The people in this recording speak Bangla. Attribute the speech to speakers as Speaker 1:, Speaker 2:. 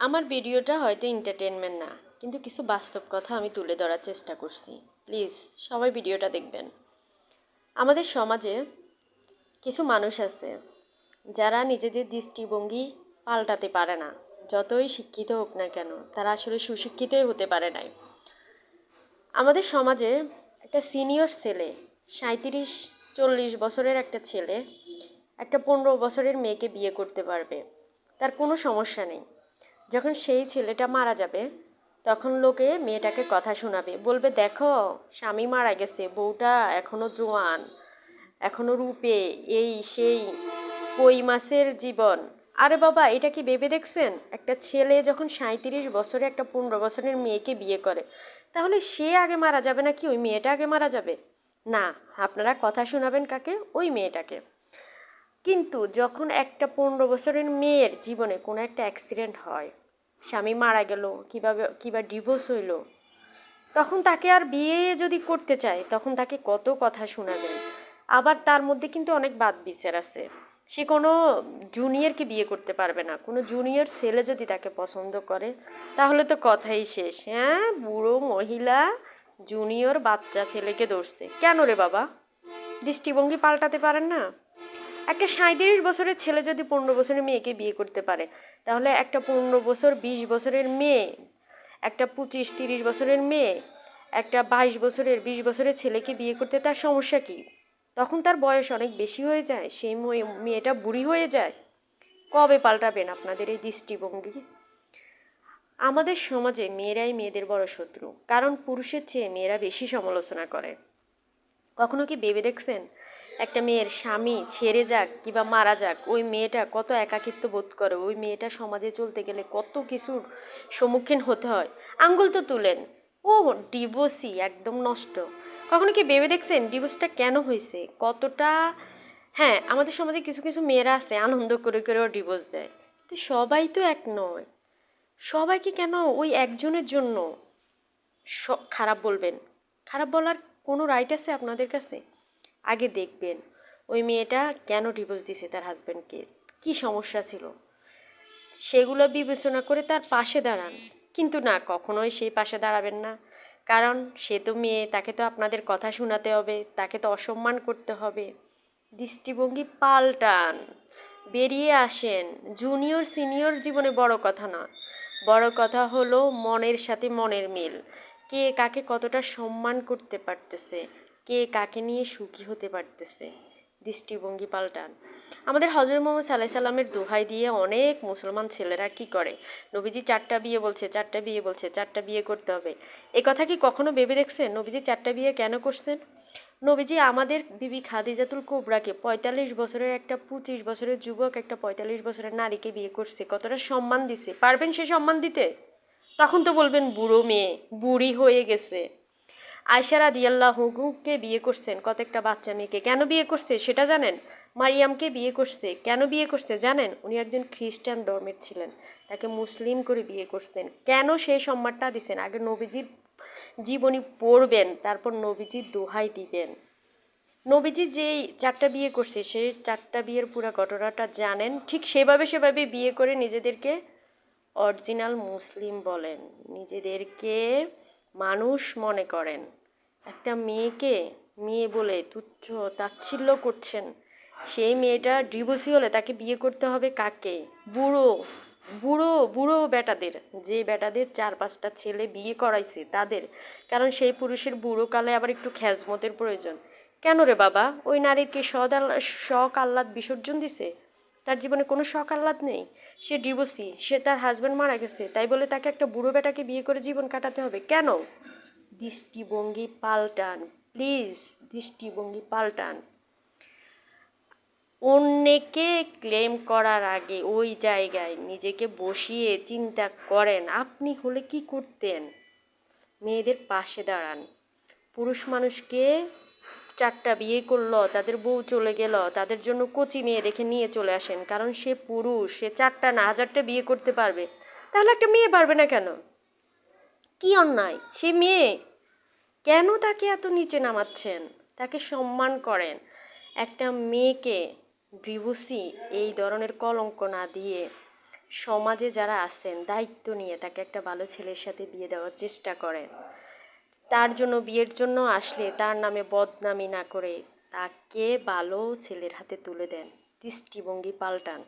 Speaker 1: আমার ভিডিওটা হয়তো এন্টারটেনমেন্ট না, কিন্তু কিছু বাস্তব কথা আমি তুলে ধরার চেষ্টা করছি। প্লিজ সবাই ভিডিওটা দেখবেন। আমাদের সমাজে কিছু মানুষ আছে যারা নিজেদের দৃষ্টিভঙ্গি পাল্টাতে পারে না। যতই শিক্ষিত হোক না কেন, তারা আসলে সুশিক্ষিতই হতে পারে নাই। আমাদের সমাজে একটা সিনিয়র ছেলে, 37-40 বছরের একটা ছেলে একটা 15 বছরের মেয়েকে বিয়ে করতে পারবে, তার কোনো সমস্যা নেই। যখন সেই ছেলেটা মারা যাবে, তখন লোকে মেয়েটাকে কথা শোনাবে, বলবে দেখো স্বামী মারা গেছে, বউটা এখনো জোয়ান, এখনো রূপে, এই সেই, কই মাছের জীবন। আরে বাবা, এটা কি ভেবে দেখছেন? একটা ছেলে যখন 37 বছরে একটা 15 বছরের মেয়েকে বিয়ে করে, তাহলে সে আগে মারা যাবে নাকি ওই মেয়েটা আগে মারা যাবে? না, আপনারা কথা শোনাবেন কাকে? ওই মেয়েটাকে। কিন্তু যখন একটা 15 বছরের মেয়ের জীবনে কোনো একটা অ্যাক্সিডেন্ট হয়, স্বামী মারা গেল, কিবা ডিভোর্স হইল, তখন তাকে আর বিয়ে যদি করতে চায়, তখন তাকে কত কথা শোনাবেন। আবার তার মধ্যে কিন্তু অনেক বাদ বিচার আছে। সে কোনো জুনিয়রকে বিয়ে করতে পারবে না। কোনো জুনিয়র ছেলে যদি তাকে পছন্দ করে, তাহলে তো কথাই শেষ। হ্যাঁ, বুড়ো মহিলা জুনিয়র বাচ্চা ছেলেকে ধরছে কেন রে বাবা? দৃষ্টিভঙ্গি পাল্টাতে পারেন না? একটা 37 বছরের ছেলে যদি 15 বছরের মেয়েকে বিয়ে করতে পারে, তাহলে একটা 15 বছর 20 বছরের মেয়ে, একটা 25-30 বছরের মেয়ে, একটা 22 বছরের 20 বছরের ছেলেকে বিয়ে করতে তার সমস্যা কি? তখন তার বয়স অনেক বেশি হয়ে যায়, সেই মেয়েটা বুড়ি হয়ে যায়। কবে পাল্টাবেন আপনাদের এই দৃষ্টিভঙ্গি? আমাদের সমাজে মেয়েরাই মেয়েদের বড় শত্রু, কারণ পুরুষের চেয়ে মেয়েরা বেশি সমালোচনা করে। কখনো কি ভেবে দেখছেন, একটা মেয়ের স্বামী ছেড়ে যাক কিংবা মারা যাক, ওই মেয়েটা কত একাকিত্ব বোধ করে, ওই মেয়েটা সমাজে চলতে গেলে কত কিছুর সম্মুখীন হতে হয়। আঙ্গুল তো তুলেন, ও ডিভোর্সই একদম নষ্ট। কখনো কি ভেবে দেখছেন ডিভোর্সটা কেন হয়েছে, কতটা? হ্যাঁ, আমাদের সমাজে কিছু কিছু মেয়েরা আছে আনন্দ করে করেও ডিভোর্স দেয়, তো সবাই তো এক নয়। সবাইকে কেন ওই একজনের জন্য খারাপ বলবেন? খারাপ বলার কোনো রাইট আছে আপনাদের কাছে? আগে দেখবেন ওই মেয়েটা কেন ডিভোর্স দিছে তার হাজব্যান্ডকে, কি সমস্যা ছিল, সেগুলো বিবেচনা করে তার পাশে দাঁড়ান। কিন্তু না, কখনোই সেই পাশে দাঁড়াবেন না। কারণ সে তো মেয়ে, তাকে তো আপনাদের কথা শোনাতে হবে, তাকে তো অসম্মান করতে হবে। দৃষ্টিভঙ্গি পাল্টান, বেরিয়ে আসেন। জুনিয়র সিনিয়র জীবনে বড় কথা না, বড় কথা হলো মনের সাথে মনের মিল। কে কাকে কতটা সম্মান করতে পারতেছে, কে কাকে নিয়ে সুখী হতে পারতেছে। দৃষ্টিভঙ্গি পাল্টান। আমাদের হজরত মোহাম্মদ সাল্লাল্লাহু আলাইহি সাল্লামের দোহাই দিয়ে অনেক মুসলমান ছেলেরা কি করে, নবীজি 4টা বিয়ে বলছে, 4টা বিয়ে বলছে, 4টা বিয়ে করতে হবে। এ কথা কি কখনো ভেবে দেখছেন নবীজি 4টা বিয়ে কেন করছেন? নবীজি আমাদের বিবি খাদিজাতুল কুবরাকে, 45 বছরের একটা 25 বছরের যুবক একটা 45 বছরের নারীকে বিয়ে করছে, কতটা সম্মান দিছে, পারবেন সে সম্মান দিতে? তখন তো বলবেন বুড়ো মেয়ে, বুড়ি হয়ে গেছে। আয়সা রাদিয়াল্লাহুকে বিয়ে করছেন, কত একটা বাচ্চা মেয়েকে, কেন বিয়ে করছে সেটা জানেন? মারিয়ামকে বিয়ে করছে, কেন বিয়ে করছে জানেন? উনি একজন খ্রিস্টান ধর্মের ছিলেন, তাকে মুসলিম করে বিয়ে করছেন। কেন সেই সম্মানটা দিছেন? আগে নবীজির জীবনী পড়বেন, তারপর নবীজির দোহাই দিবেন। নবীজি যেই 4টা বিয়ে করছে, সেই 4টা বিয়ের পুরো ঘটনাটা জানেন, ঠিক সেভাবে সেভাবে বিয়ে করে নিজেদেরকে অরিজিনাল মুসলিম বলেন, নিজেদেরকে মানুষ মনে করেন। একটা মেয়েকে মেয়ে বলে তুচ্ছ তাচ্ছিল্য করছেন। সেই মেয়েটা ডিভোর্সি হলে তাকে বিয়ে করতে হবে কাকে? বুড়ো, বুড়ো বুড়ো বেটাদের, যে বেটাদের 4-5টা ছেলে বিয়ে করাইছে তাদের। কারণ সেই পুরুষের বুড়োকালে আবার একটু খেজমতের প্রয়োজন। কেন রে বাবা? ওই নারীর কি শখ আহ্লাদ বিসর্জন দিছে? তার জীবনে কোনো শখ আহ্লাদ নেই। সে ডিভোর্সি, সে তার হাজব্যান্ড মারা গেছে, তাই বলে তাকে একটা বুড়ো বেটাকে বিয়ে করে জীবন কাটাতে হবে কেন? দৃষ্টিভঙ্গি পাল্টান, প্লিজ দৃষ্টিভঙ্গি পাল্টান। অন্যকে ক্লেম করার আগে ওই জায়গায় নিজেকে বসিয়ে চিন্তা করেন, আপনি হলে কি করতেন? মেয়েদের পাশে দাঁড়ান। পুরুষ মানুষকে 4টা বিয়ে করলো, তাদের বউ চলে গেল, তাদের জন্য কচি মেয়ে দেখে নিয়ে চলে আসেন, কারণ সে পুরুষ, সে 4টা না 1000টা বিয়ে করতে পারবে। তাহলে একটা মেয়ে পারবে না কেন? কি অন্যায়? সে মেয়ে, কেন তাকে এত নিচে নামাচ্ছেন? তাকে সম্মান করেন। একটা মেয়েকে ডিভোর্সি এই ধরনের কলঙ্ক না দিয়ে সমাজে যারা আছেন দায়িত্ব নিয়ে তাকে একটা ভালো ছেলের সাথে বিয়ে দেওয়ার চেষ্টা করেন। তার জন্য বিয়ের জন্য আসলে তার নামে বদনামি না করে তাকে ভালো ছেলের হাতে তুলে দেন, দৃষ্টিভঙ্গি পাল্টান।